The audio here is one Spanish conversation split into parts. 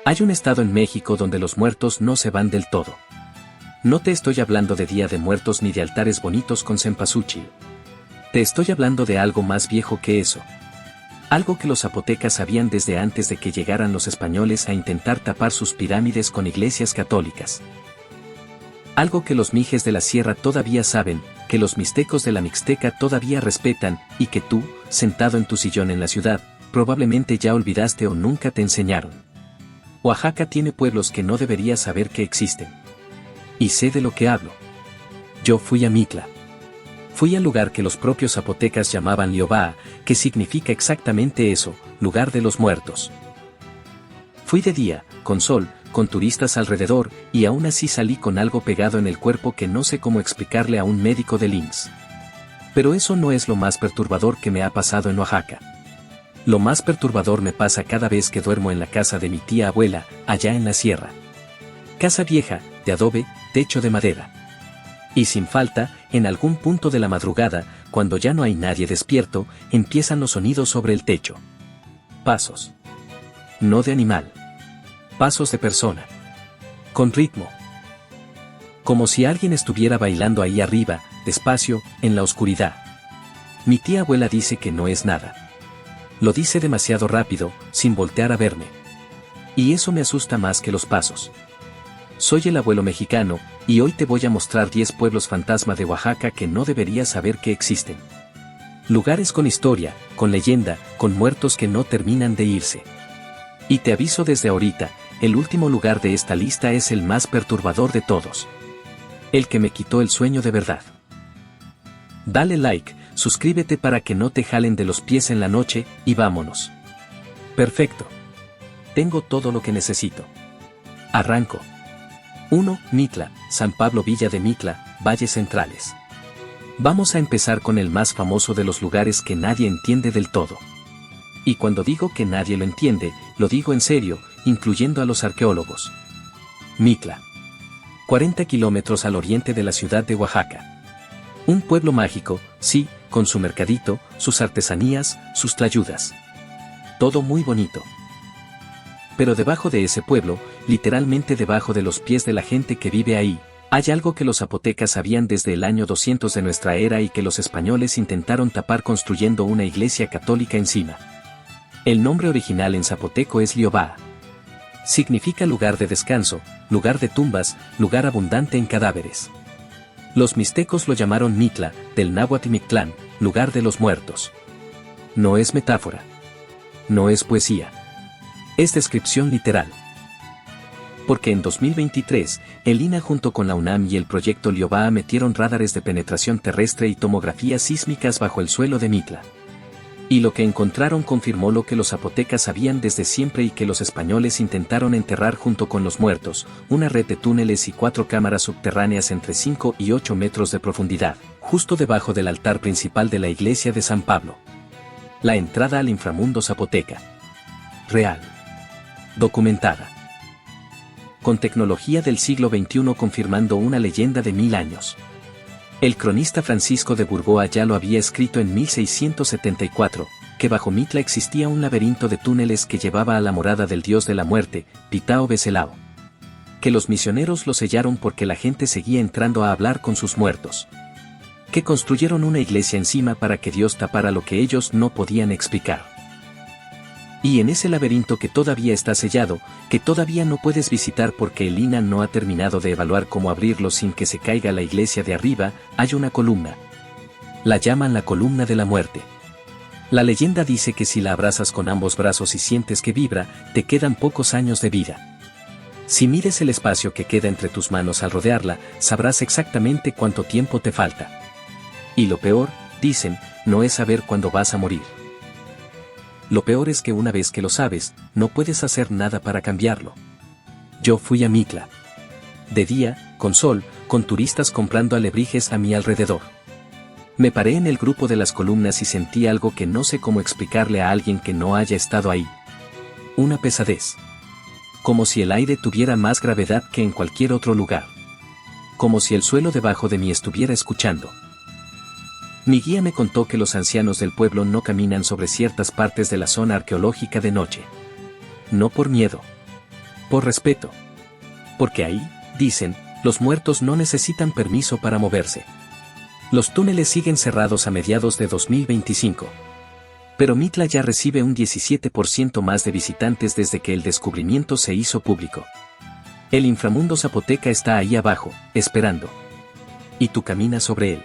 Hay un estado en México donde los muertos no se van del todo. No te estoy hablando de Día de Muertos ni de altares bonitos con cempasúchil. Te estoy hablando de algo más viejo que eso. Algo que los zapotecas sabían desde antes de que llegaran los españoles a intentar tapar sus pirámides con iglesias católicas. Algo que los mijes de la sierra todavía saben, que los mixtecos de la Mixteca todavía respetan, y que tú, sentado en tu sillón en la ciudad, probablemente ya olvidaste o nunca te enseñaron. Oaxaca tiene pueblos que no deberías saber que existen. Y sé de lo que hablo. Yo fui a Mitla. Fui al lugar que los propios zapotecas llamaban Liobá, que significa exactamente eso, lugar de los muertos. Fui de día, con sol, con turistas alrededor, y aún así salí con algo pegado en el cuerpo que no sé cómo explicarle a un médico del IMSS. Pero eso no es lo más perturbador que me ha pasado en Oaxaca. Lo más perturbador me pasa cada vez que duermo en la casa de mi tía abuela, allá en la sierra. Casa vieja, de adobe, techo de madera. Y sin falta, en algún punto de la madrugada, cuando ya no hay nadie despierto, empiezan los sonidos sobre el techo. Pasos. No de animal. Pasos de persona. Con ritmo. Como si alguien estuviera bailando ahí arriba, despacio, en la oscuridad. Mi tía abuela dice que no es nada. Lo dice demasiado rápido, sin voltear a verme. Y eso me asusta más que los pasos. Soy el abuelo mexicano, y hoy te voy a mostrar 10 pueblos fantasma de Oaxaca que no deberías saber que existen. Lugares con historia, con leyenda, con muertos que no terminan de irse. Y te aviso desde ahorita, el último lugar de esta lista es el más perturbador de todos. El que me quitó el sueño de verdad. Dale like, suscríbete para que no te jalen de los pies en la noche, y vámonos. Perfecto. Tengo todo lo que necesito. Arranco. 1. Mitla, San Pablo Villa de Mitla, Valles Centrales. Vamos a empezar con el más famoso de los lugares que nadie entiende del todo. Y cuando digo que nadie lo entiende, lo digo en serio, incluyendo a los arqueólogos. Mitla. 40 kilómetros al oriente de la ciudad de Oaxaca. Un pueblo mágico, sí, con su mercadito, sus artesanías, sus tlayudas. Todo muy bonito. Pero debajo de ese pueblo, literalmente debajo de los pies de la gente que vive ahí, hay algo que los zapotecas sabían desde el año 200 de nuestra era y que los españoles intentaron tapar construyendo una iglesia católica encima. El nombre original en zapoteco es Liobá. Significa lugar de descanso, lugar de tumbas, lugar abundante en cadáveres. Los mixtecos lo llamaron Mitla, del náhuatl Mictlán, lugar de los muertos. No es metáfora. No es poesía. Es descripción literal. Porque en 2023, el INAH junto con la UNAM y el proyecto Liobá metieron radares de penetración terrestre y tomografías sísmicas bajo el suelo de Mitla. Y lo que encontraron confirmó lo que los zapotecas sabían desde siempre y que los españoles intentaron enterrar junto con los muertos, una red de túneles y 4 cámaras subterráneas entre 5 y 8 metros de profundidad, justo debajo del altar principal de la iglesia de San Pablo. La entrada al inframundo zapoteca. Real. Documentada. Con tecnología del siglo XXI confirmando una leyenda de 1000 años. El cronista Francisco de Burgoa ya lo había escrito en 1674, que bajo Mitla existía un laberinto de túneles que llevaba a la morada del dios de la muerte, Pitao Becelao. Que los misioneros lo sellaron porque la gente seguía entrando a hablar con sus muertos. Que construyeron una iglesia encima para que Dios tapara lo que ellos no podían explicar. Y en ese laberinto que todavía está sellado, que todavía no puedes visitar porque el INAH no ha terminado de evaluar cómo abrirlo sin que se caiga la iglesia de arriba, hay una columna. La llaman la columna de la muerte. La leyenda dice que si la abrazas con ambos brazos y sientes que vibra, te quedan pocos años de vida. Si mides el espacio que queda entre tus manos al rodearla, sabrás exactamente cuánto tiempo te falta. Y lo peor, dicen, no es saber cuándo vas a morir. Lo peor es que una vez que lo sabes, no puedes hacer nada para cambiarlo. Yo fui a Mitla. De día, con sol, con turistas comprando alebrijes a mi alrededor. Me paré en el grupo de las columnas y sentí algo que no sé cómo explicarle a alguien que no haya estado ahí. Una pesadez. Como si el aire tuviera más gravedad que en cualquier otro lugar. Como si el suelo debajo de mí estuviera escuchando. Mi guía me contó que los ancianos del pueblo no caminan sobre ciertas partes de la zona arqueológica de noche. No por miedo. Por respeto. Porque ahí, dicen, los muertos no necesitan permiso para moverse. Los túneles siguen cerrados a mediados de 2025. Pero Mitla ya recibe un 17% más de visitantes desde que el descubrimiento se hizo público. El inframundo zapoteca está ahí abajo, esperando. Y tú caminas sobre él.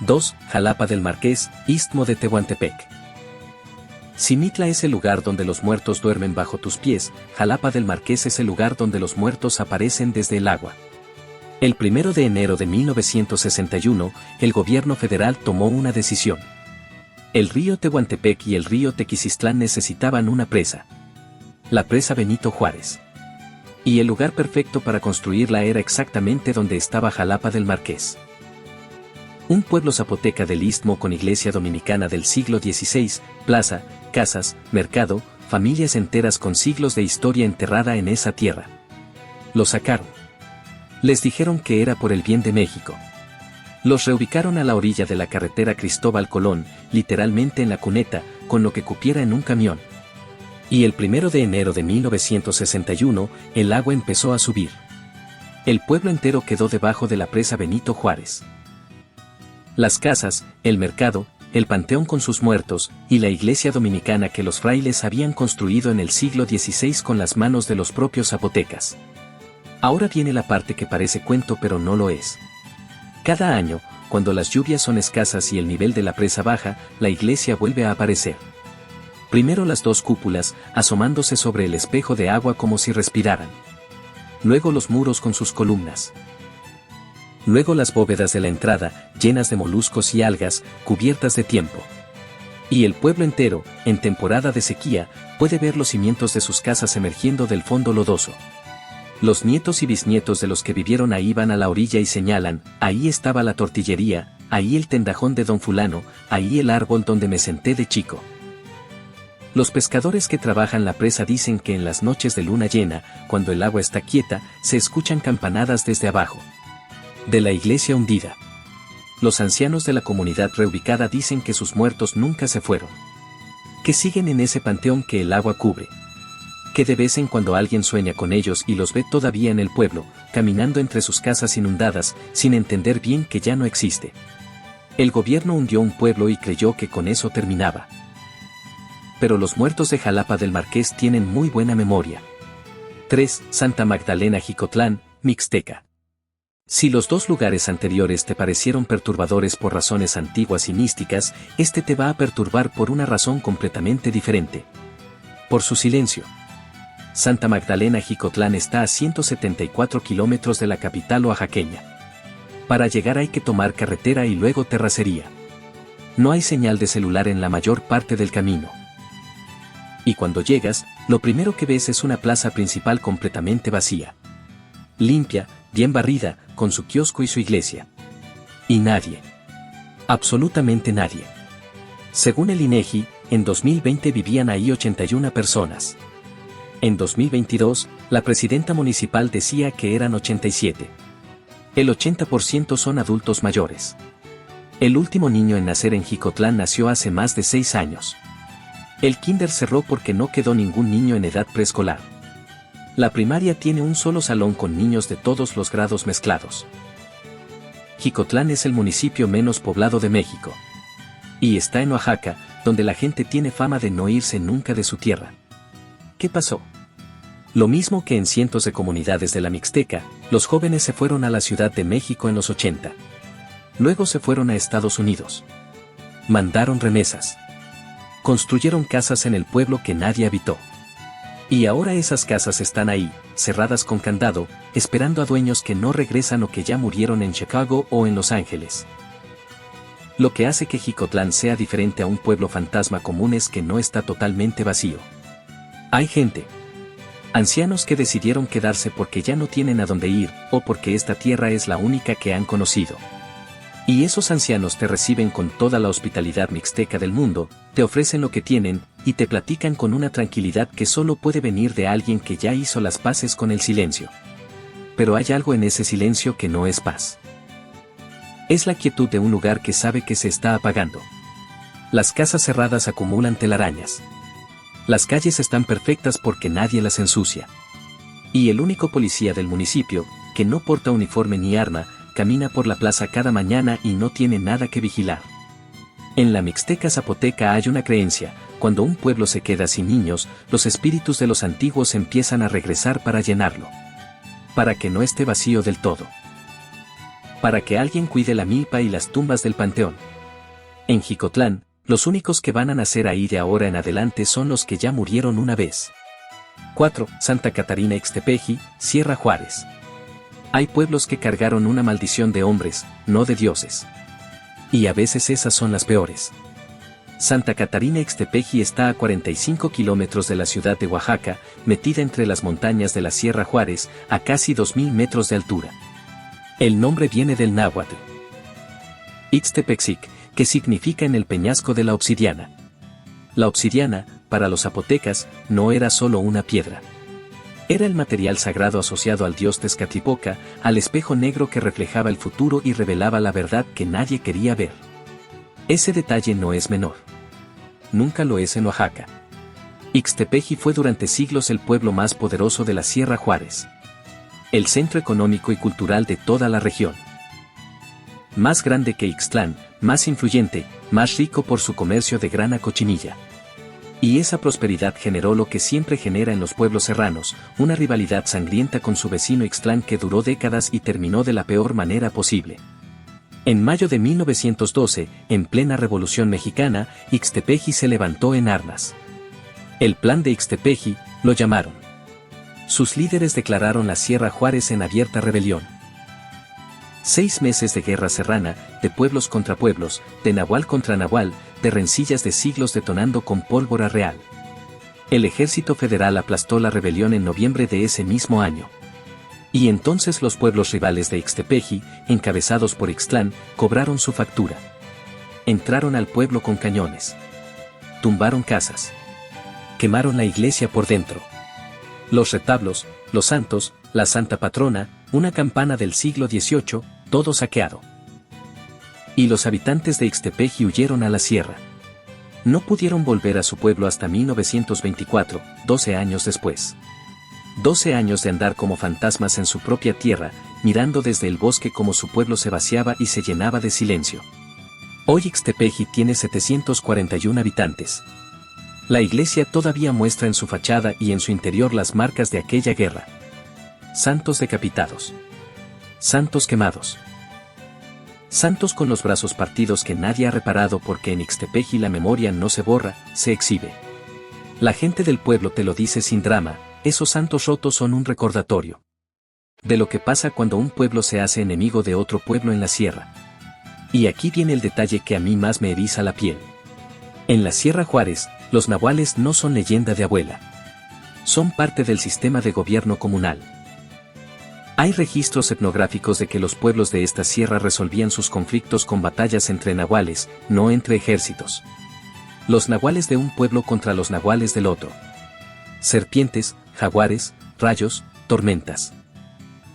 2. Jalapa del Marqués, Istmo de Tehuantepec. Si Mitla es el lugar donde los muertos duermen bajo tus pies, Jalapa del Marqués es el lugar donde los muertos aparecen desde el agua. El 1 de enero de 1961, el gobierno federal tomó una decisión. El río Tehuantepec y el río Tequisistlán necesitaban una presa. La presa Benito Juárez. Y el lugar perfecto para construirla era exactamente donde estaba Jalapa del Marqués. Un pueblo zapoteca del Istmo con iglesia dominicana del siglo XVI, plaza, casas, mercado, familias enteras con siglos de historia enterrada en esa tierra. Lo sacaron. Les dijeron que era por el bien de México. Los reubicaron a la orilla de la carretera Cristóbal Colón, literalmente en la cuneta, con lo que cupiera en un camión. Y el 1 de enero de 1961, el agua empezó a subir. El pueblo entero quedó debajo de la presa Benito Juárez. Las casas, el mercado, el panteón con sus muertos, y la iglesia dominicana que los frailes habían construido en el siglo XVI con las manos de los propios zapotecas. Ahora viene la parte que parece cuento pero no lo es. Cada año, cuando las lluvias son escasas y el nivel de la presa baja, la iglesia vuelve a aparecer. Primero las dos cúpulas, asomándose sobre el espejo de agua como si respiraran. Luego los muros con sus columnas. Luego las bóvedas de la entrada, llenas de moluscos y algas, cubiertas de tiempo. Y el pueblo entero, en temporada de sequía, puede ver los cimientos de sus casas emergiendo del fondo lodoso. Los nietos y bisnietos de los que vivieron ahí van a la orilla y señalan, ahí estaba la tortillería, ahí el tendajón de don fulano, ahí el árbol donde me senté de chico. Los pescadores que trabajan la presa dicen que en las noches de luna llena, cuando el agua está quieta, se escuchan campanadas desde abajo de la iglesia hundida. Los ancianos de la comunidad reubicada dicen que sus muertos nunca se fueron. Que siguen en ese panteón que el agua cubre. Que de vez en cuando alguien sueña con ellos y los ve todavía en el pueblo, caminando entre sus casas inundadas, sin entender bien que ya no existe. El gobierno hundió un pueblo y creyó que con eso terminaba. Pero los muertos de Jalapa del Marqués tienen muy buena memoria. 3. Santa Magdalena Jicotlán, Mixteca. Si los dos lugares anteriores te parecieron perturbadores por razones antiguas y místicas, este te va a perturbar por una razón completamente diferente. Por su silencio. Santa Magdalena Jicotlán está a 174 kilómetros de la capital oaxaqueña. Para llegar hay que tomar carretera y luego terracería. No hay señal de celular en la mayor parte del camino. Y cuando llegas, lo primero que ves es una plaza principal completamente vacía. Limpia, bien barrida, con su kiosco y su iglesia. Y nadie. Absolutamente nadie. Según el INEGI, en 2020 vivían ahí 81 personas. En 2022, la presidenta municipal decía que eran 87. El 80% son adultos mayores. El último niño en nacer en Jicotlán nació hace más de 6 años. El kinder cerró porque no quedó ningún niño en edad preescolar. La primaria tiene un solo salón con niños de todos los grados mezclados. Jicotlán es el municipio menos poblado de México. Y está en Oaxaca, donde la gente tiene fama de no irse nunca de su tierra. ¿Qué pasó? Lo mismo que en cientos de comunidades de la Mixteca, los jóvenes se fueron a la Ciudad de México en los 80. Luego se fueron a Estados Unidos. Mandaron remesas. Construyeron casas en el pueblo que nadie habitó. Y ahora esas casas están ahí, cerradas con candado, esperando a dueños que no regresan o que ya murieron en Chicago o en Los Ángeles. Lo que hace que Jicotlán sea diferente a un pueblo fantasma común es que no está totalmente vacío. Hay gente. Ancianos que decidieron quedarse porque ya no tienen a dónde ir, o porque esta tierra es la única que han conocido. Y esos ancianos te reciben con toda la hospitalidad mixteca del mundo, te ofrecen lo que tienen, y te platican con una tranquilidad que solo puede venir de alguien que ya hizo las paces con el silencio. Pero hay algo en ese silencio que no es paz. Es la quietud de un lugar que sabe que se está apagando. Las casas cerradas acumulan telarañas. Las calles están perfectas porque nadie las ensucia. Y el único policía del municipio, que no porta uniforme ni arma, camina por la plaza cada mañana y no tiene nada que vigilar. En la Mixteca zapoteca hay una creencia: cuando un pueblo se queda sin niños, los espíritus de los antiguos empiezan a regresar para llenarlo. Para que no esté vacío del todo. Para que alguien cuide la milpa y las tumbas del panteón. En Jicotlán, los únicos que van a nacer ahí de ahora en adelante son los que ya murieron una vez. 4. Santa Catarina Ixtepeji, Sierra Juárez. Hay pueblos que cargaron una maldición de hombres, no de dioses. Y a veces esas son las peores. Santa Catarina Ixtepeji está a 45 kilómetros de la ciudad de Oaxaca, metida entre las montañas de la Sierra Juárez, a casi 2000 metros de altura. El nombre viene del náhuatl Ixtepexic, que significa en el peñasco de la obsidiana. La obsidiana, para los zapotecas, no era solo una piedra. Era el material sagrado asociado al dios Tezcatlipoca, al espejo negro que reflejaba el futuro y revelaba la verdad que nadie quería ver. Ese detalle no es menor. Nunca lo es en Oaxaca. Ixtepeji fue durante siglos el pueblo más poderoso de la Sierra Juárez. El centro económico y cultural de toda la región. Más grande que Ixtlán, más influyente, más rico por su comercio de grana cochinilla. Y esa prosperidad generó lo que siempre genera en los pueblos serranos, una rivalidad sangrienta con su vecino Ixtlán que duró décadas y terminó de la peor manera posible. En mayo de 1912, en plena Revolución Mexicana, Ixtepeji se levantó en armas. El Plan de Ixtepeji, lo llamaron. Sus líderes declararon la Sierra Juárez en abierta rebelión. 6 meses de guerra serrana, de pueblos contra pueblos, de nahual contra nahual, de rencillas de siglos detonando con pólvora real. El ejército federal aplastó la rebelión en noviembre de ese mismo año. Y entonces los pueblos rivales de Ixtepeji, encabezados por Ixtlán, cobraron su factura. Entraron al pueblo con cañones. Tumbaron casas. Quemaron la iglesia por dentro. Los retablos, los santos, la santa patrona, una campana del siglo XVIII, todo saqueado. Y los habitantes de Ixtepeji huyeron a la sierra. No pudieron volver a su pueblo hasta 1924, 12 años después. 12 años de andar como fantasmas en su propia tierra, mirando desde el bosque cómo su pueblo se vaciaba y se llenaba de silencio. Hoy Ixtepeji tiene 741 habitantes. La iglesia todavía muestra en su fachada y en su interior las marcas de aquella guerra. Santos decapitados. Santos quemados. Santos con los brazos partidos que nadie ha reparado porque en Ixtepeji la memoria no se borra, se exhibe. La gente del pueblo te lo dice sin drama, esos santos rotos son un recordatorio de lo que pasa cuando un pueblo se hace enemigo de otro pueblo en la sierra. Y aquí viene el detalle que a mí más me eriza la piel. En la Sierra Juárez, los nahuales no son leyenda de abuela. Son parte del sistema de gobierno comunal. Hay registros etnográficos de que los pueblos de esta sierra resolvían sus conflictos con batallas entre nahuales, no entre ejércitos. Los nahuales de un pueblo contra los nahuales del otro. Serpientes, jaguares, rayos, tormentas.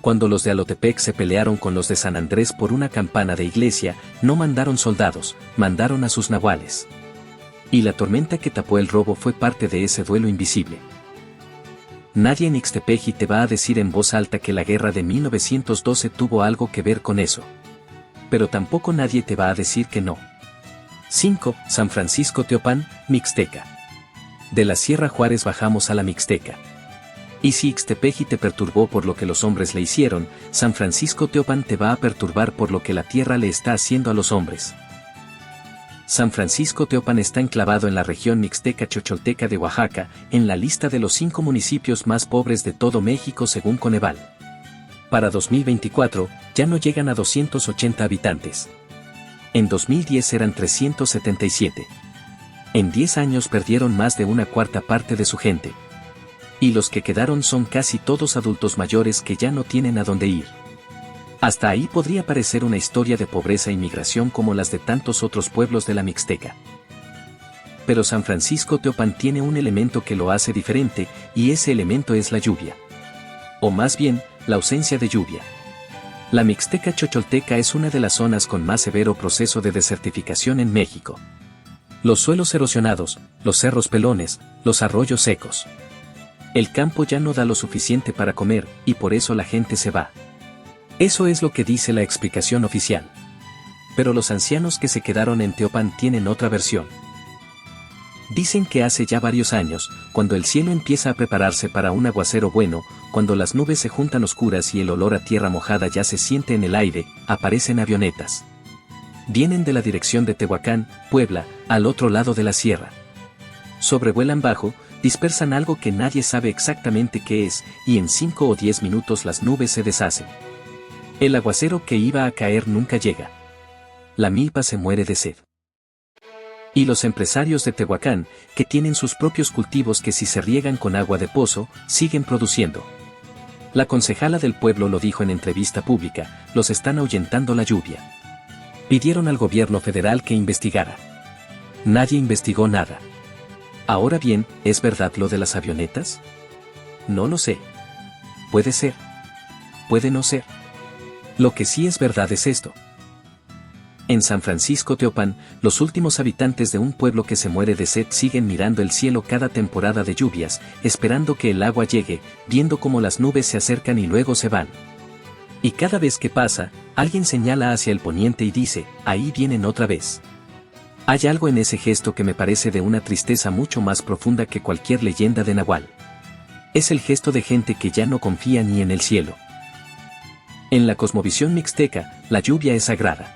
Cuando los de Alotepec se pelearon con los de San Andrés por una campana de iglesia, no mandaron soldados, mandaron a sus nahuales. Y la tormenta que tapó el robo fue parte de ese duelo invisible. Nadie en Ixtepeji te va a decir en voz alta que la guerra de 1912 tuvo algo que ver con eso. Pero tampoco nadie te va a decir que no. 5. San Francisco Teopan, Mixteca. De la Sierra Juárez bajamos a la Mixteca. Y si Ixtepeji te perturbó por lo que los hombres le hicieron, San Francisco Teopan te va a perturbar por lo que la tierra le está haciendo a los hombres. San Francisco Teopan está enclavado en la región mixteca chocholteca de Oaxaca, en la lista de los 5 municipios más pobres de todo México según Coneval. Para 2024, ya no llegan a 280 habitantes. En 2010 eran 377. En 10 años perdieron más de una cuarta parte de su gente. Y los que quedaron son casi todos adultos mayores que ya no tienen a dónde ir. Hasta ahí podría parecer una historia de pobreza y migración como las de tantos otros pueblos de la Mixteca. Pero San Francisco Teopan tiene un elemento que lo hace diferente, y ese elemento es la lluvia. O más bien, la ausencia de lluvia. La Mixteca chocholteca es una de las zonas con más severo proceso de desertificación en México. Los suelos erosionados, los cerros pelones, los arroyos secos. El campo ya no da lo suficiente para comer, y por eso la gente se va. Eso es lo que dice la explicación oficial. Pero los ancianos que se quedaron en Teopan tienen otra versión. Dicen que hace ya varios años, cuando el cielo empieza a prepararse para un aguacero bueno, cuando las nubes se juntan oscuras y el olor a tierra mojada ya se siente en el aire, aparecen avionetas. Vienen de la dirección de Tehuacán, Puebla, al otro lado de la sierra. Sobrevuelan bajo, dispersan algo que nadie sabe exactamente qué es, y en 5 o 10 minutos las nubes se deshacen. El aguacero que iba a caer nunca llega. La milpa se muere de sed. Y los empresarios de Tehuacán, que tienen sus propios cultivos que si se riegan con agua de pozo, siguen produciendo. La concejala del pueblo lo dijo en entrevista pública, los están ahuyentando la lluvia. Pidieron al gobierno federal que investigara. Nadie investigó nada. Ahora bien, ¿es verdad lo de las avionetas? No lo sé. Puede ser. Puede no ser. Lo que sí es verdad es esto. En San Francisco Teopan, los últimos habitantes de un pueblo que se muere de sed siguen mirando el cielo cada temporada de lluvias, esperando que el agua llegue, viendo cómo las nubes se acercan y luego se van. Y cada vez que pasa, alguien señala hacia el poniente y dice, ahí vienen otra vez. Hay algo en ese gesto que me parece de una tristeza mucho más profunda que cualquier leyenda de Nahual. Es el gesto de gente que ya no confía ni en el cielo. En la cosmovisión mixteca, la lluvia es sagrada.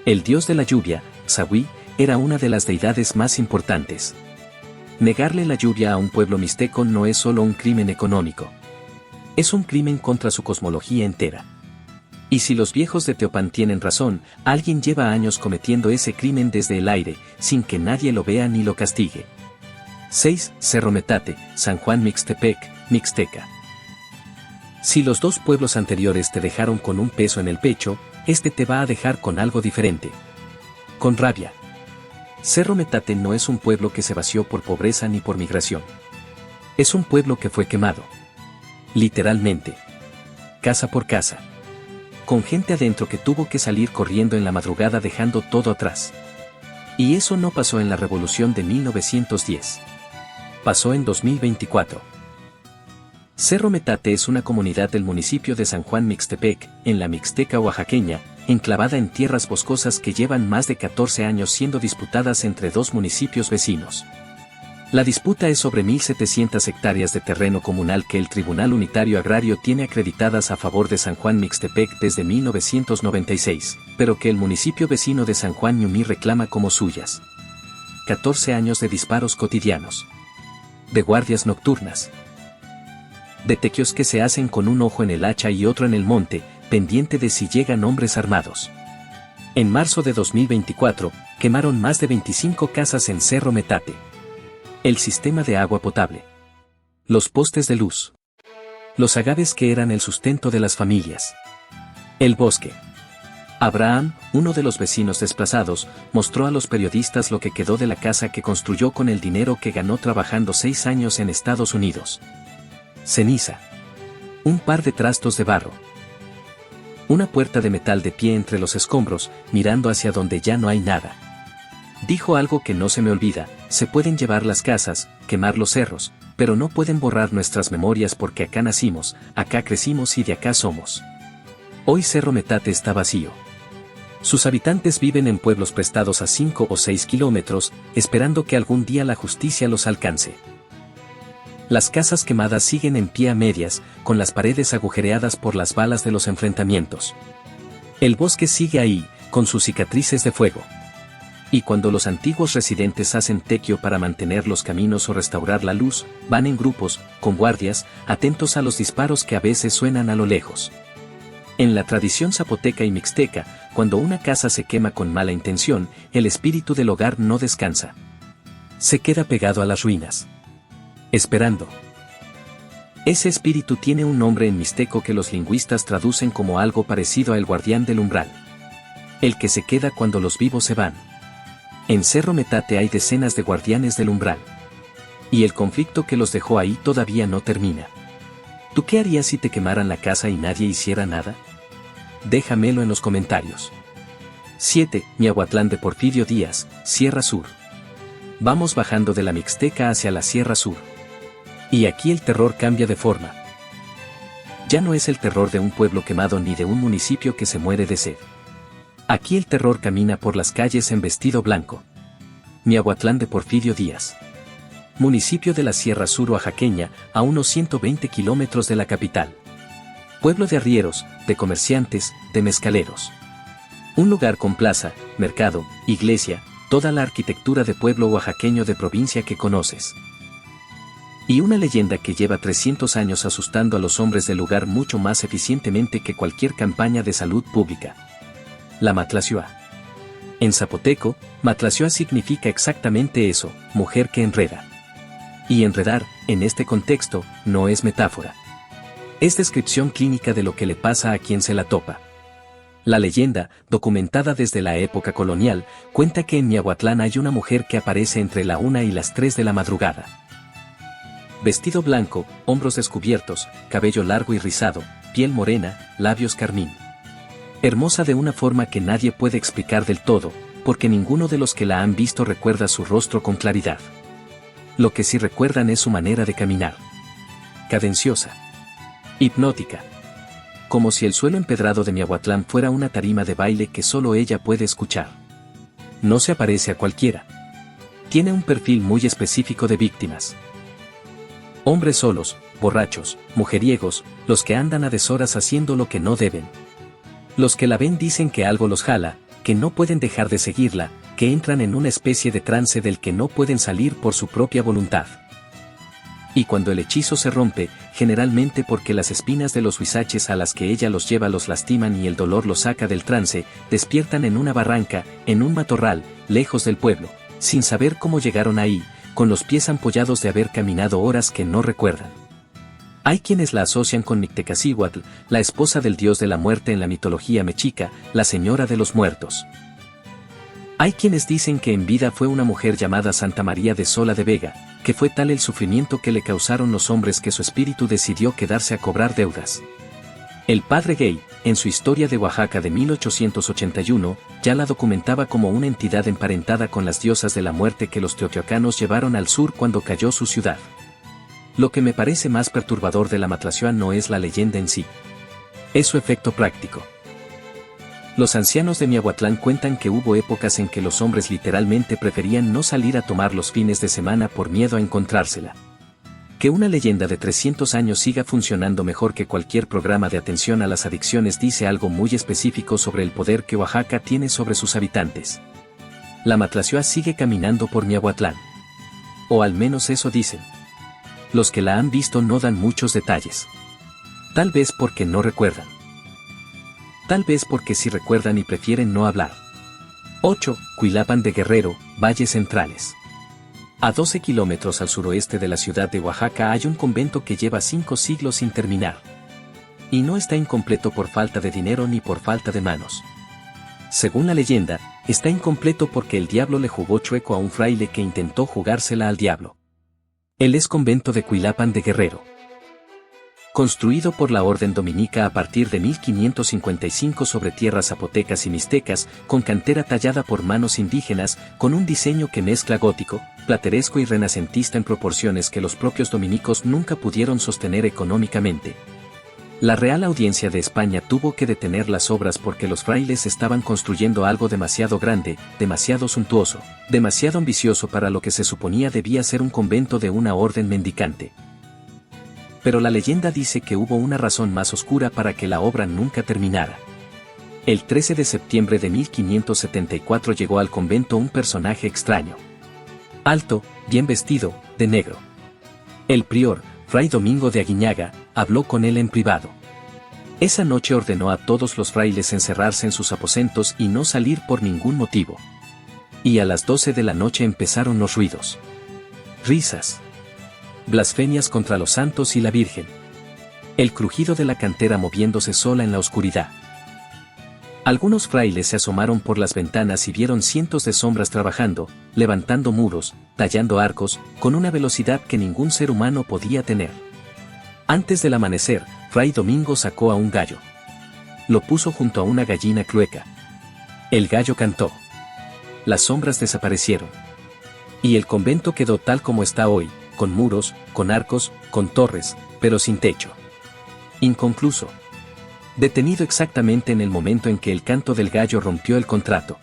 El dios de la lluvia, Zahui, era una de las deidades más importantes. Negarle la lluvia a un pueblo mixteco no es solo un crimen económico. Es un crimen contra su cosmología entera. Y si los viejos de Teopan tienen razón, alguien lleva años cometiendo ese crimen desde el aire, sin que nadie lo vea ni lo castigue. 6. Cerro Metate, San Juan Mixtepec, Mixteca. Si los dos pueblos anteriores te dejaron con un peso en el pecho, este te va a dejar con algo diferente. Con rabia. Cerro Metate no es un pueblo que se vació por pobreza ni por migración. Es un pueblo que fue quemado. Literalmente. Casa por casa. Con gente adentro que tuvo que salir corriendo en la madrugada dejando todo atrás. Y eso no pasó en la Revolución de 1910. Pasó en 2024. Cerro Metate es una comunidad del municipio de San Juan Mixtepec, en la Mixteca oaxaqueña, enclavada en tierras boscosas que llevan más de 14 años siendo disputadas entre dos municipios vecinos. La disputa es sobre 1.700 hectáreas de terreno comunal que el Tribunal Unitario Agrario tiene acreditadas a favor de San Juan Mixtepec desde 1996, pero que el municipio vecino de San Juan Ñumí reclama como suyas. 14 años de disparos cotidianos. De guardias nocturnas. De tequios que se hacen con un ojo en el hacha y otro en el monte, pendiente de si llegan hombres armados. En marzo de 2024, quemaron más de 25 casas en Cerro Metate. El sistema de agua potable. Los postes de luz. Los agaves que eran el sustento de las familias. El bosque. Abraham, uno de los vecinos desplazados, mostró a los periodistas lo que quedó de la casa que construyó con el dinero que ganó trabajando 6 años en Estados Unidos. Ceniza. Un par de trastos de barro. Una puerta de metal de pie entre los escombros, mirando hacia donde ya no hay nada. Dijo algo que no se me olvida: se pueden llevar las casas, quemar los cerros, pero no pueden borrar nuestras memorias porque acá nacimos, acá crecimos y de acá somos. Hoy Cerro Metate está vacío. Sus habitantes viven en pueblos prestados a 5 o 6 kilómetros, esperando que algún día la justicia los alcance. Las casas quemadas siguen en pie a medias, con las paredes agujereadas por las balas de los enfrentamientos. El bosque sigue ahí, con sus cicatrices de fuego. Y cuando los antiguos residentes hacen tequio para mantener los caminos o restaurar la luz, van en grupos, con guardias, atentos a los disparos que a veces suenan a lo lejos. En la tradición zapoteca y mixteca, cuando una casa se quema con mala intención, el espíritu del hogar no descansa. Se queda pegado a las ruinas. Esperando. Ese espíritu tiene un nombre en mixteco que los lingüistas traducen como algo parecido a el guardián del umbral. El que se queda cuando los vivos se van. En Cerro Metate hay decenas de guardianes del umbral. Y el conflicto que los dejó ahí todavía no termina. ¿Tú qué harías si te quemaran la casa y nadie hiciera nada? Déjamelo en los comentarios. 7. Miahuatlán de Porfirio Díaz, Sierra Sur. Vamos bajando de la Mixteca hacia la Sierra Sur. Y aquí el terror cambia de forma. Ya no es el terror de un pueblo quemado ni de un municipio que se muere de sed. Aquí el terror camina por las calles en vestido blanco. Miahuatlán de Porfirio Díaz. Municipio de la Sierra Sur oaxaqueña, a unos 120 kilómetros de la capital. Pueblo de arrieros, de comerciantes, de mezcaleros. Un lugar con plaza, mercado, iglesia, toda la arquitectura de pueblo oaxaqueño de provincia que conoces. Y una leyenda que lleva 300 años asustando a los hombres del lugar mucho más eficientemente que cualquier campaña de salud pública. La Matlaciúa. En zapoteco, Matlaciúa significa exactamente eso, mujer que enreda. Y enredar, en este contexto, no es metáfora. Es descripción clínica de lo que le pasa a quien se la topa. La leyenda, documentada desde la época colonial, cuenta que en Miahuatlán hay una mujer que aparece entre la 1 y las 3 de la madrugada. Vestido blanco, hombros descubiertos, cabello largo y rizado, piel morena, labios carmín. Hermosa de una forma que nadie puede explicar del todo, porque ninguno de los que la han visto recuerda su rostro con claridad. Lo que sí recuerdan es su manera de caminar. Cadenciosa. Hipnótica. Como si el suelo empedrado de Miahuatlán fuera una tarima de baile que solo ella puede escuchar. No se aparece a cualquiera. Tiene un perfil muy específico de víctimas. Hombres solos, borrachos, mujeriegos, los que andan a deshoras haciendo lo que no deben. Los que la ven dicen que algo los jala, que no pueden dejar de seguirla, que entran en una especie de trance del que no pueden salir por su propia voluntad. Y cuando el hechizo se rompe, generalmente porque las espinas de los huizaches a las que ella los lleva los lastiman y el dolor los saca del trance, despiertan en una barranca, en un matorral, lejos del pueblo, sin saber cómo llegaron ahí, con los pies ampollados de haber caminado horas que no recuerdan. Hay quienes la asocian con Nictecacihuatl, la esposa del dios de la muerte en la mitología mexica, la señora de los muertos. Hay quienes dicen que en vida fue una mujer llamada Santa María de Sola de Vega, que fue tal el sufrimiento que le causaron los hombres que su espíritu decidió quedarse a cobrar deudas. El padre Gay, en su Historia de Oaxaca de 1881, ya la documentaba como una entidad emparentada con las diosas de la muerte que los teotihuacanos llevaron al sur cuando cayó su ciudad. Lo que me parece más perturbador de la Matlaciúa no es la leyenda en sí. Es su efecto práctico. Los ancianos de Miahuatlán cuentan que hubo épocas en que los hombres literalmente preferían no salir a tomar los fines de semana por miedo a encontrársela. Que una leyenda de 300 años siga funcionando mejor que cualquier programa de atención a las adicciones dice algo muy específico sobre el poder que Oaxaca tiene sobre sus habitantes. La Matlaciúa sigue caminando por Miahuatlán. O al menos eso dicen. Los que la han visto no dan muchos detalles. Tal vez porque no recuerdan. Tal vez porque sí recuerdan y prefieren no hablar. 8. Cuilapan de Guerrero, Valles Centrales. A 12 kilómetros al suroeste de la ciudad de Oaxaca hay un convento que lleva 5 siglos sin terminar. Y no está incompleto por falta de dinero ni por falta de manos. Según la leyenda, está incompleto porque el diablo le jugó chueco a un fraile que intentó jugársela al diablo. El ex convento de Cuilapan de Guerrero. Construido por la Orden Dominica a partir de 1555 sobre tierras zapotecas y mixtecas, con cantera tallada por manos indígenas, con un diseño que mezcla gótico, plateresco y renacentista en proporciones que los propios dominicos nunca pudieron sostener económicamente. La Real Audiencia de España tuvo que detener las obras porque los frailes estaban construyendo algo demasiado grande, demasiado suntuoso, demasiado ambicioso para lo que se suponía debía ser un convento de una orden mendicante. Pero la leyenda dice que hubo una razón más oscura para que la obra nunca terminara. El 13 de septiembre de 1574 llegó al convento un personaje extraño. Alto, bien vestido, de negro. El prior, Fray Domingo de Aguiñaga, habló con él en privado. Esa noche ordenó a todos los frailes encerrarse en sus aposentos y no salir por ningún motivo. Y a las 12 de la noche empezaron los ruidos. Risas. Blasfemias contra los santos y la Virgen. El crujido de la cantera moviéndose sola en la oscuridad. Algunos frailes se asomaron por las ventanas y vieron cientos de sombras trabajando, levantando muros, tallando arcos, con una velocidad que ningún ser humano podía tener. Antes del amanecer, Fray Domingo sacó a un gallo. Lo puso junto a una gallina clueca. El gallo cantó. Las sombras desaparecieron. Y el convento quedó tal como está hoy, con muros, con arcos, con torres, pero sin techo. Inconcluso. Detenido exactamente en el momento en que el canto del gallo rompió el contrato.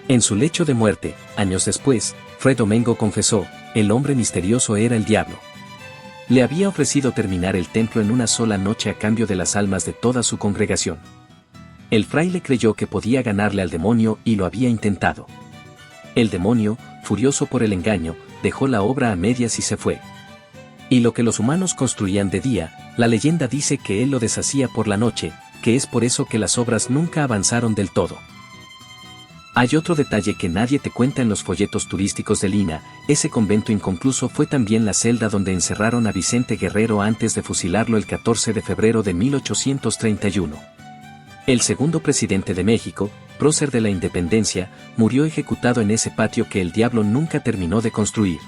En su lecho de muerte, años después, Fray Domingo confesó, el hombre misterioso era el diablo. Le había ofrecido terminar el templo en una sola noche a cambio de las almas de toda su congregación. El fraile creyó que podía ganarle al demonio y lo había intentado. El demonio, furioso por el engaño, dejó la obra a medias y se fue. Y lo que los humanos construían de día, la leyenda dice que él lo deshacía por la noche, que es por eso que las obras nunca avanzaron del todo. Hay otro detalle que nadie te cuenta en los folletos turísticos de Lina, ese convento inconcluso fue también la celda donde encerraron a Vicente Guerrero antes de fusilarlo el 14 de febrero de 1831. El segundo presidente de México, prócer de la independencia, murió ejecutado en ese patio que el diablo nunca terminó de construir.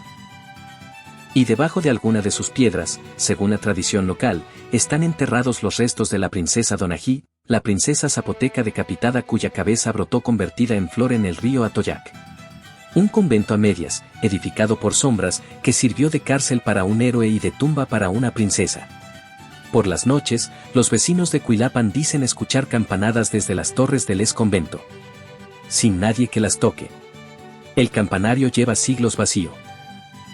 Y debajo de alguna de sus piedras, según la tradición local, están enterrados los restos de la princesa Donají, la princesa zapoteca decapitada cuya cabeza brotó convertida en flor en el río Atoyac. Un convento a medias, edificado por sombras, que sirvió de cárcel para un héroe y de tumba para una princesa. Por las noches, los vecinos de Cuilapan dicen escuchar campanadas desde las torres del exconvento. Sin nadie que las toque. El campanario lleva siglos vacío.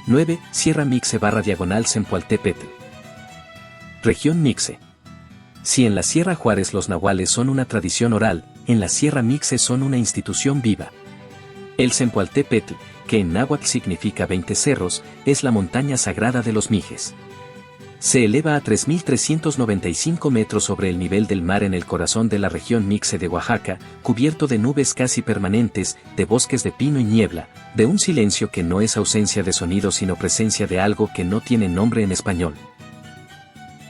9. Sierra Mixe/Diagonal Zempoaltépetl. Región Mixe. Si en la Sierra Juárez los nahuales son una tradición oral, en la Sierra Mixe son una institución viva. El Zempoaltépetl, que en náhuatl significa 20 cerros, es la montaña sagrada de los mijes. Se eleva a 3.395 metros sobre el nivel del mar en el corazón de la región Mixe de Oaxaca, cubierto de nubes casi permanentes, de bosques de pino y niebla, de un silencio que no es ausencia de sonido sino presencia de algo que no tiene nombre en español.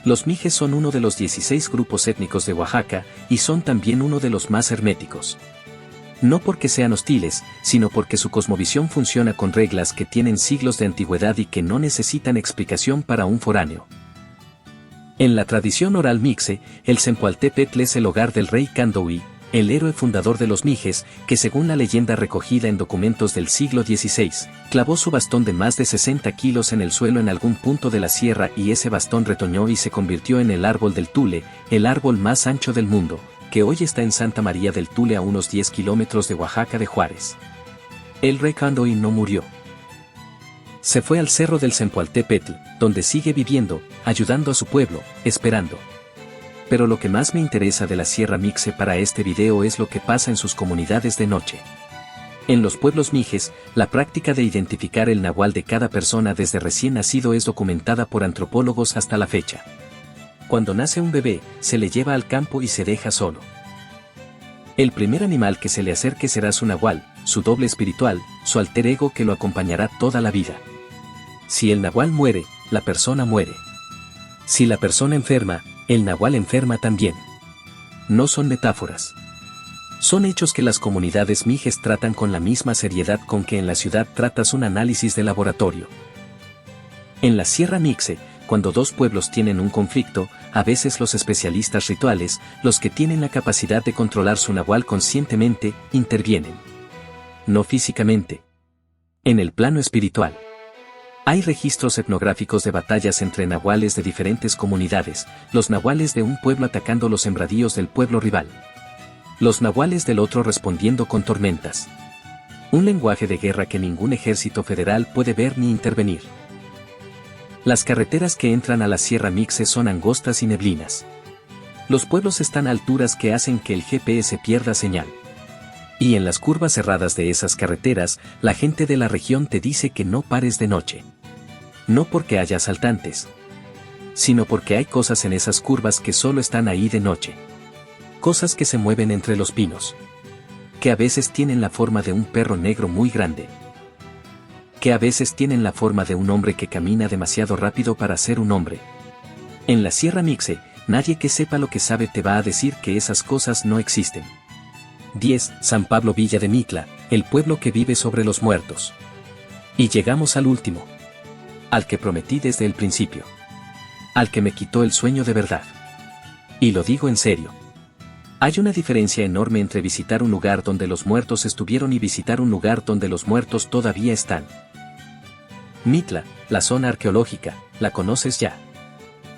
Los mijes son uno de los 16 grupos étnicos de Oaxaca, y son también uno de los más herméticos. No porque sean hostiles, sino porque su cosmovisión funciona con reglas que tienen siglos de antigüedad y que no necesitan explicación para un foráneo. En la tradición oral mixe, el Zempoaltépetl es el hogar del rey Candoui, el héroe fundador de los mijes, que según la leyenda recogida en documentos del siglo XVI, clavó su bastón de más de 60 kilos en el suelo en algún punto de la sierra y ese bastón retoñó y se convirtió en el árbol del Tule, el árbol más ancho del mundo, que hoy está en Santa María del Tule a unos 10 kilómetros de Oaxaca de Juárez. El rey Candoui no murió. Se fue al cerro del Zempoaltépetl, donde sigue viviendo, ayudando a su pueblo, esperando. Pero lo que más me interesa de la Sierra Mixe para este video es lo que pasa en sus comunidades de noche. En los pueblos mijes, la práctica de identificar el nahual de cada persona desde recién nacido es documentada por antropólogos hasta la fecha. Cuando nace un bebé, se le lleva al campo y se deja solo. El primer animal que se le acerque será su nahual, su doble espiritual, su alter ego que lo acompañará toda la vida. Si el nahual muere, la persona muere. Si la persona enferma, el nahual enferma también. No son metáforas. Son hechos que las comunidades mijes tratan con la misma seriedad con que en la ciudad tratas un análisis de laboratorio. En la Sierra Mixe, cuando dos pueblos tienen un conflicto, a veces los especialistas rituales, los que tienen la capacidad de controlar su nahual conscientemente, intervienen. No físicamente. En el plano espiritual. Hay registros etnográficos de batallas entre nahuales de diferentes comunidades, los nahuales de un pueblo atacando los sembradíos del pueblo rival. Los nahuales del otro respondiendo con tormentas. Un lenguaje de guerra que ningún ejército federal puede ver ni intervenir. Las carreteras que entran a la Sierra Mixe son angostas y neblinas. Los pueblos están a alturas que hacen que el GPS pierda señal. Y en las curvas cerradas de esas carreteras, la gente de la región te dice que no pares de noche. No porque haya asaltantes, sino porque hay cosas en esas curvas que solo están ahí de noche. Cosas que se mueven entre los pinos. Que a veces tienen la forma de un perro negro muy grande. Que a veces tienen la forma de un hombre que camina demasiado rápido para ser un hombre. En la Sierra Mixe, nadie que sepa lo que sabe te va a decir que esas cosas no existen. 10. San Pablo Villa de Mitla, el pueblo que vive sobre los muertos. Y llegamos al último. Al que prometí desde el principio. Al que me quitó el sueño de verdad. Y lo digo en serio. Hay una diferencia enorme entre visitar un lugar donde los muertos estuvieron y visitar un lugar donde los muertos todavía están. Mitla, la zona arqueológica, la conoces ya.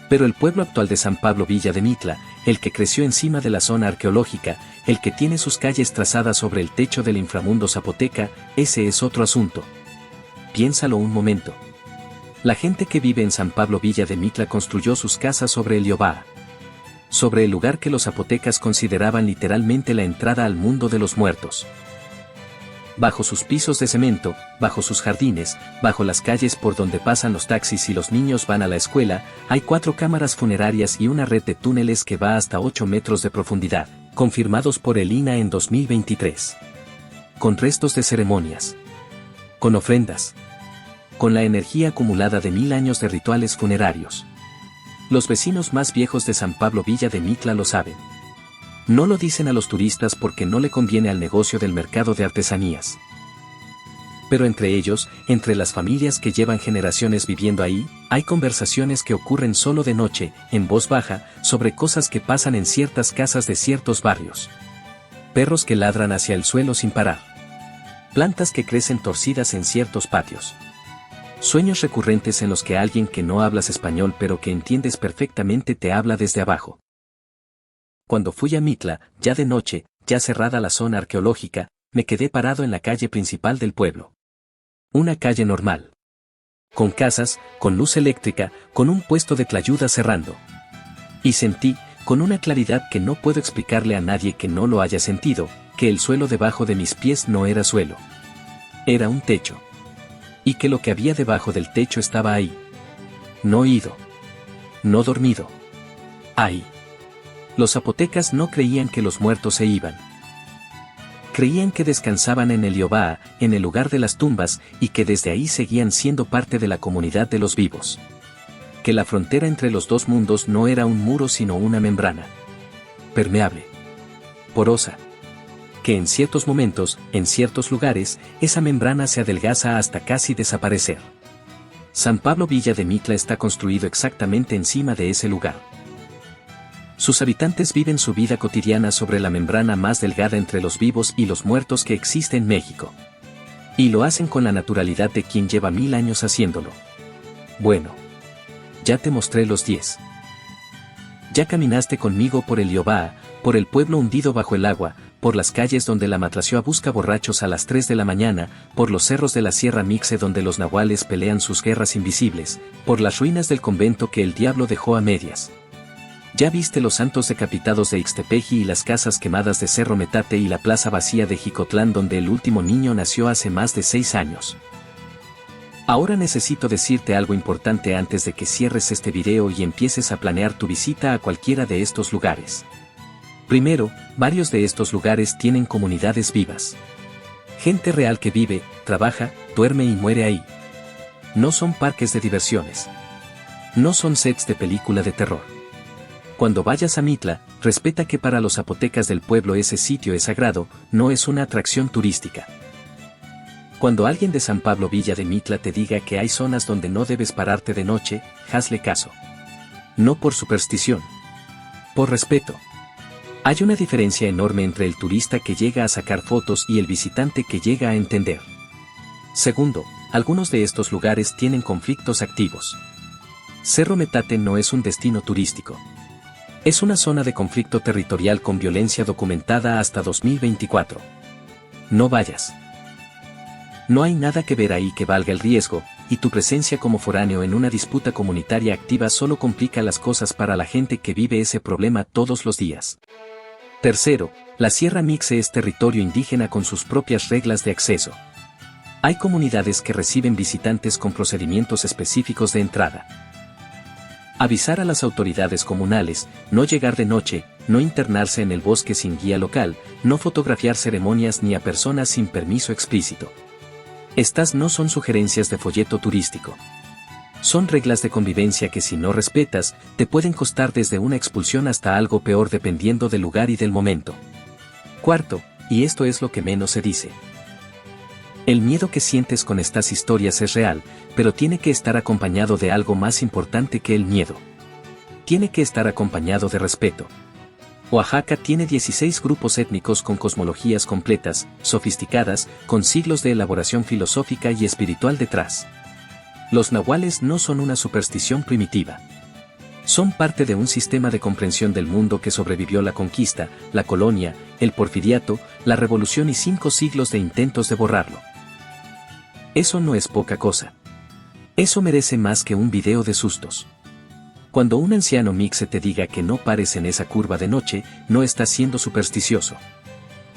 Pero el pueblo actual de San Pablo Villa de Mitla, el que creció encima de la zona arqueológica, el que tiene sus calles trazadas sobre el techo del inframundo zapoteca, ese es otro asunto. Piénsalo un momento. La gente que vive en San Pablo Villa de Mitla construyó sus casas sobre el Yobaa. Sobre el lugar que los zapotecas consideraban literalmente la entrada al mundo de los muertos. Bajo sus pisos de cemento, bajo sus jardines, bajo las calles por donde pasan los taxis y los niños van a la escuela, hay 4 cámaras funerarias y una red de túneles que va hasta 8 metros de profundidad, confirmados por el INAH en 2023. Con restos de ceremonias. Con ofrendas. Con la energía acumulada de 1000 años de rituales funerarios. Los vecinos más viejos de San Pablo Villa de Mitla lo saben. No lo dicen a los turistas porque no le conviene al negocio del mercado de artesanías. Pero entre ellos, entre las familias que llevan generaciones viviendo ahí, hay conversaciones que ocurren solo de noche, en voz baja, sobre cosas que pasan en ciertas casas de ciertos barrios. Perros que ladran hacia el suelo sin parar. Plantas que crecen torcidas en ciertos patios. Sueños recurrentes en los que alguien que no hablas español pero que entiendes perfectamente te habla desde abajo. Cuando fui a Mitla, ya de noche, ya cerrada la zona arqueológica, me quedé parado en la calle principal del pueblo. Una calle normal. Con casas, con luz eléctrica, con un puesto de tlayuda cerrando. Y sentí, con una claridad que no puedo explicarle a nadie que no lo haya sentido, que el suelo debajo de mis pies no era suelo. Era un techo. Y que lo que había debajo del techo estaba ahí. No ido. No dormido. Ahí. Los zapotecas no creían que los muertos se iban. Creían que descansaban en el Yobaa, en el lugar de las tumbas, y que desde ahí seguían siendo parte de la comunidad de los vivos. Que la frontera entre los dos mundos no era un muro sino una membrana. Permeable. Porosa. Que en ciertos momentos, en ciertos lugares, esa membrana se adelgaza hasta casi desaparecer. San Pablo Villa de Mitla está construido exactamente encima de ese lugar. Sus habitantes viven su vida cotidiana sobre la membrana más delgada entre los vivos y los muertos que existe en México. Y lo hacen con la naturalidad de quien lleva 1000 años haciéndolo. Bueno. Ya te mostré los 10. Ya caminaste conmigo por el Yobaa, por el pueblo hundido bajo el agua, por las calles donde la matlacioa busca borrachos a las 3 de la mañana, por los cerros de la Sierra Mixe donde los nahuales pelean sus guerras invisibles, por las ruinas del convento que el diablo dejó a medias. Ya viste los santos decapitados de Ixtepeji y las casas quemadas de Cerro Metate y la plaza vacía de Jicotlán donde el último niño nació hace más de 6 años. Ahora necesito decirte algo importante antes de que cierres este video y empieces a planear tu visita a cualquiera de estos lugares. Primero, varios de estos lugares tienen comunidades vivas. Gente real que vive, trabaja, duerme y muere ahí. No son parques de diversiones. No son sets de película de terror. Cuando vayas a Mitla, respeta que para los zapotecas del pueblo ese sitio es sagrado, no es una atracción turística. Cuando alguien de San Pablo Villa de Mitla te diga que hay zonas donde no debes pararte de noche, hazle caso. No por superstición. Por respeto. Hay una diferencia enorme entre el turista que llega a sacar fotos y el visitante que llega a entender. Segundo, algunos de estos lugares tienen conflictos activos. Cerro Metate no es un destino turístico. Es una zona de conflicto territorial con violencia documentada hasta 2024. No vayas. No hay nada que ver ahí que valga el riesgo, y tu presencia como foráneo en una disputa comunitaria activa solo complica las cosas para la gente que vive ese problema todos los días. Tercero, la Sierra Mixe es territorio indígena con sus propias reglas de acceso. Hay comunidades que reciben visitantes con procedimientos específicos de entrada. Avisar a las autoridades comunales, no llegar de noche, no internarse en el bosque sin guía local, no fotografiar ceremonias ni a personas sin permiso explícito. Estas no son sugerencias de folleto turístico. Son reglas de convivencia que si no respetas, te pueden costar desde una expulsión hasta algo peor dependiendo del lugar y del momento. Cuarto, y esto es lo que menos se dice. El miedo que sientes con estas historias es real, pero tiene que estar acompañado de algo más importante que el miedo. Tiene que estar acompañado de respeto. Oaxaca tiene 16 grupos étnicos con cosmologías completas, sofisticadas, con siglos de elaboración filosófica y espiritual detrás. Los nahuales no son una superstición primitiva. Son parte de un sistema de comprensión del mundo que sobrevivió la conquista, la colonia, el porfiriato, la revolución y 5 siglos de intentos de borrarlo. Eso no es poca cosa. Eso merece más que un video de sustos. Cuando un anciano mixe te diga que no pares en esa curva de noche, no está siendo supersticioso.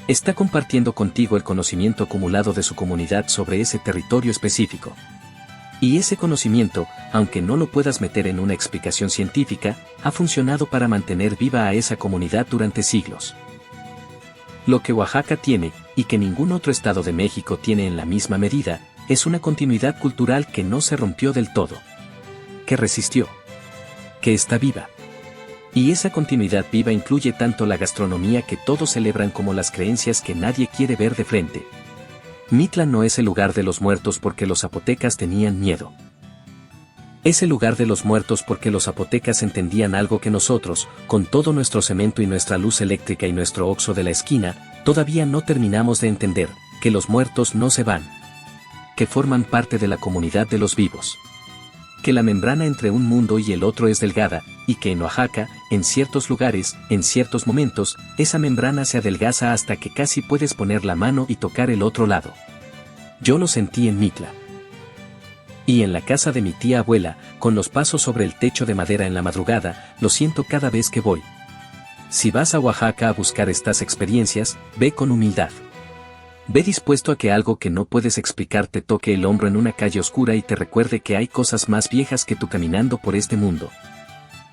Está compartiendo contigo el conocimiento acumulado de su comunidad sobre ese territorio específico. Y ese conocimiento, aunque no lo puedas meter en una explicación científica, ha funcionado para mantener viva a esa comunidad durante siglos. Lo que Oaxaca tiene, y que ningún otro estado de México tiene en la misma medida, es una continuidad cultural que no se rompió del todo. Que resistió. Que está viva. Y esa continuidad viva incluye tanto la gastronomía que todos celebran como las creencias que nadie quiere ver de frente. Mitla no es el lugar de los muertos porque los zapotecas tenían miedo. Es el lugar de los muertos porque los zapotecas entendían algo que nosotros, con todo nuestro cemento y nuestra luz eléctrica y nuestro oxo de la esquina, todavía no terminamos de entender, que los muertos no se van. Que forman parte de la comunidad de los vivos. Que la membrana entre un mundo y el otro es delgada, y que en Oaxaca, en ciertos lugares, en ciertos momentos, esa membrana se adelgaza hasta que casi puedes poner la mano y tocar el otro lado. Yo lo sentí en Mitla. Y en la casa de mi tía abuela, con los pasos sobre el techo de madera en la madrugada, lo siento cada vez que voy. Si vas a Oaxaca a buscar estas experiencias, ve con humildad. Ve dispuesto a que algo que no puedes explicar te toque el hombro en una calle oscura y te recuerde que hay cosas más viejas que tú caminando por este mundo.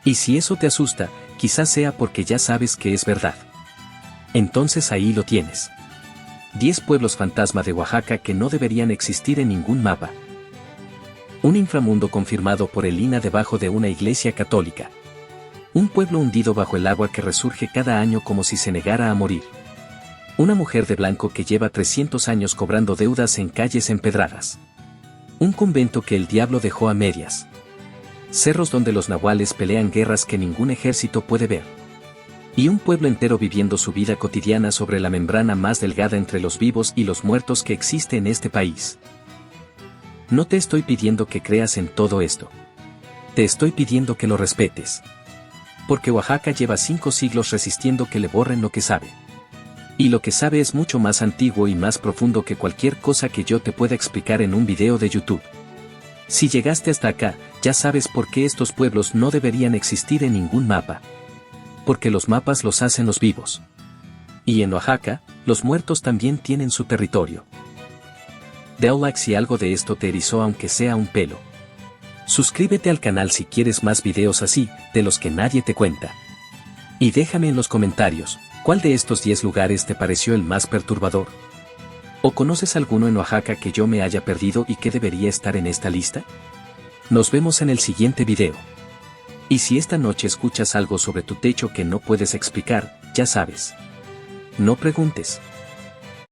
Y si eso te asusta, quizás sea porque ya sabes que es verdad. Entonces ahí lo tienes. 10 pueblos fantasma de Oaxaca que no deberían existir en ningún mapa. Un inframundo confirmado por el INAH debajo de una iglesia católica. Un pueblo hundido bajo el agua que resurge cada año como si se negara a morir. Una mujer de blanco que lleva 300 años cobrando deudas en calles empedradas. Un convento que el diablo dejó a medias. Cerros donde los nahuales pelean guerras que ningún ejército puede ver. Y un pueblo entero viviendo su vida cotidiana sobre la membrana más delgada entre los vivos y los muertos que existe en este país. No te estoy pidiendo que creas en todo esto. Te estoy pidiendo que lo respetes. Porque Oaxaca lleva 5 siglos resistiendo que le borren lo que sabe. Y lo que sabe es mucho más antiguo y más profundo que cualquier cosa que yo te pueda explicar en un video de YouTube. Si llegaste hasta acá, ya sabes por qué estos pueblos no deberían existir en ningún mapa. Porque los mapas los hacen los vivos. Y en Oaxaca, los muertos también tienen su territorio. Da like si algo de esto te erizó aunque sea un pelo. Suscríbete al canal si quieres más videos así, de los que nadie te cuenta. Y déjame en los comentarios, ¿cuál de estos 10 lugares te pareció el más perturbador? ¿O conoces alguno en Oaxaca que yo me haya perdido y que debería estar en esta lista? Nos vemos en el siguiente video. Y si esta noche escuchas algo sobre tu techo que no puedes explicar, ya sabes. No preguntes.